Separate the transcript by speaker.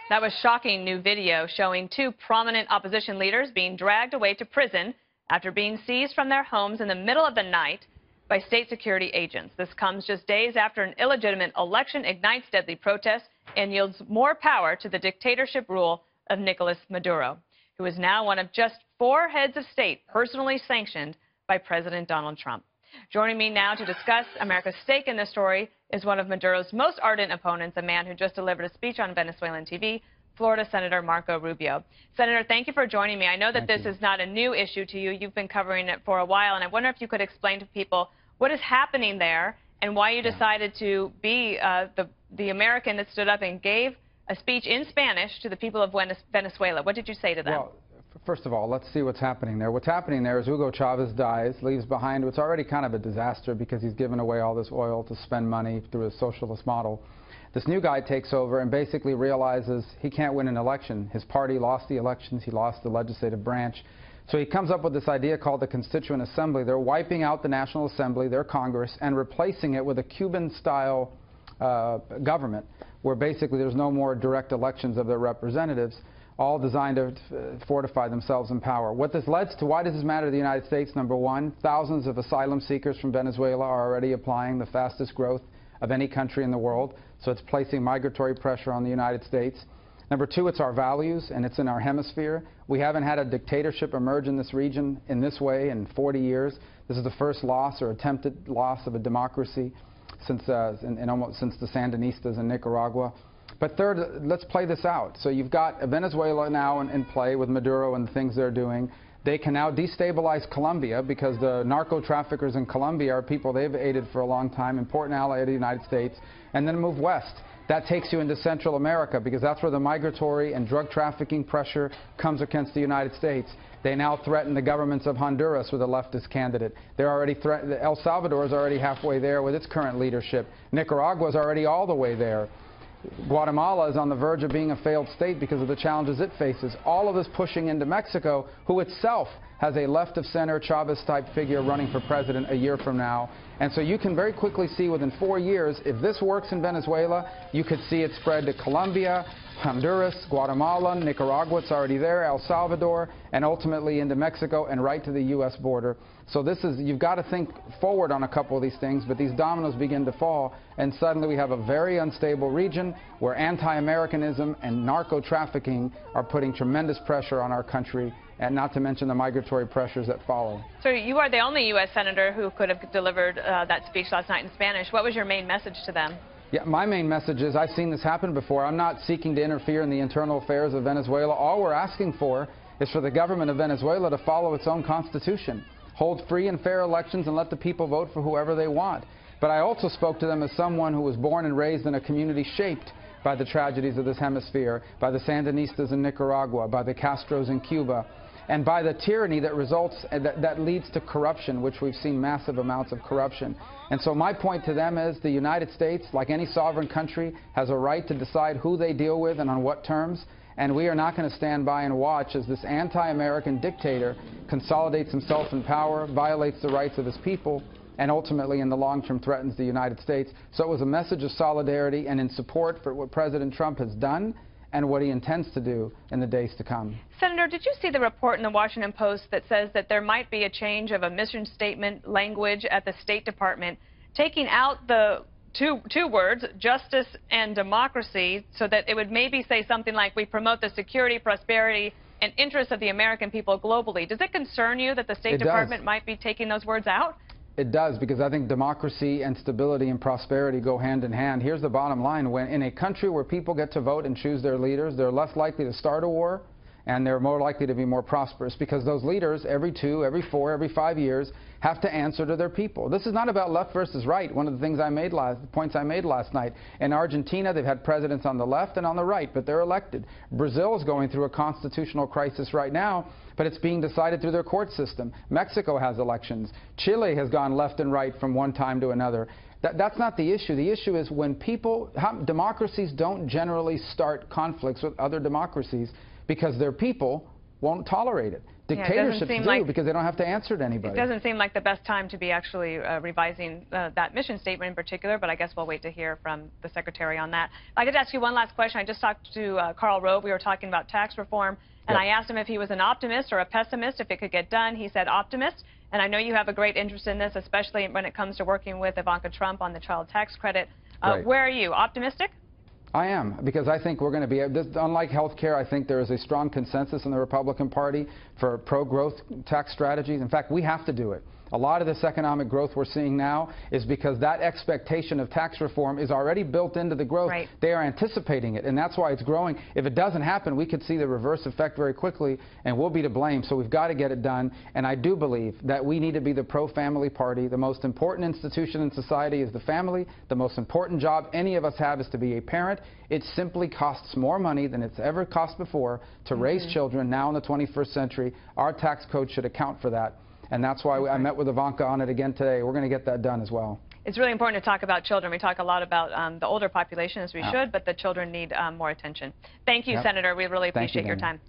Speaker 1: That was shocking new video showing two prominent opposition leaders being dragged away to prison after being seized from their homes in the middle of the night by state security agents. This comes just days after an illegitimate election ignites deadly protests and yields more power to the dictatorship rule of Nicolas Maduro, who is now one of just 4 heads of state personally sanctioned by President Donald Trump. Joining me now to discuss America's stake in this story is one of Maduro's most ardent opponents, a man who just delivered a speech on Venezuelan TV, Florida Senator Marco Rubio. Senator, thank you for joining me. I know that this is not a new issue to you. You've been covering it for a while, and I wonder if you could explain to people what is happening there and why you decided to be the American that stood up and gave a speech in Spanish to the people of Venezuela. What did you say to them?
Speaker 2: Well, first of all, let's see what's happening there. What's happening there is Hugo Chavez dies, leaves behind what's already kind of a disaster because he's given away all this oil to spend money through a socialist model. This new guy takes over and basically realizes he can't win an election. His party lost the elections. He lost the legislative branch. So he comes up with this idea called the Constituent Assembly. They're wiping out the National Assembly, their Congress, and replacing it with a Cuban-style government where basically there's no more direct elections of their representatives, all designed to fortify themselves in power. What this leads to, why does this matter to the United States? Number one, thousands of asylum seekers from Venezuela are already applying, the fastest growth of any country in the world. So it's placing migratory pressure on the United States. Number two, it's our values, and it's in our hemisphere. We haven't had a dictatorship emerge in this region in this way in 40 years. This is the first loss or attempted loss of a democracy since since the Sandinistas in Nicaragua. But third, let's play this out. So you've got Venezuela now in play with Maduro and the things they're doing. They can now destabilize Colombia because the narco traffickers in Colombia are people they've aided for a long time, important ally of the United States, and then move west. That takes you into Central America because that's where the migratory and drug trafficking pressure comes against the United States. They now threaten the governments of Honduras with a leftist candidate. They're already El Salvador is already halfway there with its current leadership. Nicaragua is already all the way there. Guatemala is on the verge of being a failed state because of the challenges it faces. All of this pushing into Mexico, who itself has a left-of-center Chavez-type figure running for president a year from now. And so you can very quickly see within 4 years, if this works in Venezuela, you could see it spread to Colombia, Honduras, Guatemala, Nicaragua, it's already there, El Salvador, and ultimately into Mexico and right to the U.S. border. So this is, you've got to think forward on a couple of these things, but these dominoes begin to fall, and suddenly we have a very unstable region where anti-Americanism and narco-trafficking are putting tremendous pressure on our country, and not to mention the migratory pressures that follow.
Speaker 1: So you are the only U.S. Senator who could have delivered that speech last night in Spanish. What was your main message to them?
Speaker 2: Yeah, my main message is I've seen this happen before. I'm not seeking to interfere in the internal affairs of Venezuela. All we're asking for is for the government of Venezuela to follow its own constitution, hold free and fair elections, and let the people vote for whoever they want. But I also spoke to them as someone who was born and raised in a community shaped by the tragedies of this hemisphere, by the Sandinistas in Nicaragua, by the Castros in Cuba, and by the tyranny that results, that leads to corruption, which we've seen massive amounts of corruption. And so my point to them is the United States, like any sovereign country, has a right to decide who they deal with and on what terms. And we are not going to stand by and watch as this anti-American dictator consolidates himself in power, violates the rights of his people, and ultimately in the long term threatens the United States. So it was a message of solidarity and in support for what President Trump has done and what he intends to do in the days to come.
Speaker 1: Senator, did you see the report in the Washington Post that says that there might be a change of a mission statement language at the State Department, taking out the two words, justice and democracy, so that it would maybe say something like, we promote the security, prosperity, and interests of the American people globally? Does it concern you that the State Department might be taking those words out?
Speaker 2: It does, because I think democracy and stability and prosperity go hand in hand. Here's the bottom line. When in a country where people get to vote and choose their leaders, they're less likely to start a war, and they're more likely to be more prosperous, because those leaders every 2, every 4, every 5 years have to answer to their people. This is not about left versus right. One of the things points I made last night. In Argentina, they've had presidents on the left and on the right, but they're elected. Brazil is going through a constitutional crisis right now, but it's being decided through their court system. Mexico has elections. Chile has gone left and right from one time to another. That's not the issue. The issue is when democracies don't generally start conflicts with other democracies because their people won't tolerate it.
Speaker 1: Yeah,
Speaker 2: Dictatorships do, because they don't have to answer to anybody.
Speaker 1: It doesn't seem like the best time to be actually revising that mission statement in particular, but I guess we'll wait to hear from the Secretary on that. I could ask you one last question. I just talked to Karl Rove. We were talking about tax reform, and I asked him if he was an optimist or a pessimist, if it could get done. He said optimist, and I know you have a great interest in this, especially when it comes to working with Ivanka Trump on the child tax credit. Where are you? Optimistic?
Speaker 2: I am, because I think we're going to be, unlike health care, I think there is a strong consensus in the Republican Party for pro-growth tax strategies. In fact, we have to do it. A lot of this economic growth we're seeing now is because that expectation of tax reform is already built into the growth.
Speaker 1: Right.
Speaker 2: They are anticipating it, and that's why it's growing. If it doesn't happen, we could see the reverse effect very quickly, and we'll be to blame. So we've got to get it done, and I do believe that we need to be the pro-family party. The most important institution in society is the family. The most important job any of us have is to be a parent. It simply costs more money than it's ever cost before to raise children now in the 21st century. Our tax code should account for that. And that's why I met with Ivanka on it again today. We're going to get that done as well.
Speaker 1: It's really important to talk about children. We talk a lot about the older population, as we should, but the children need more attention. Thank you, Senator. We really appreciate your time.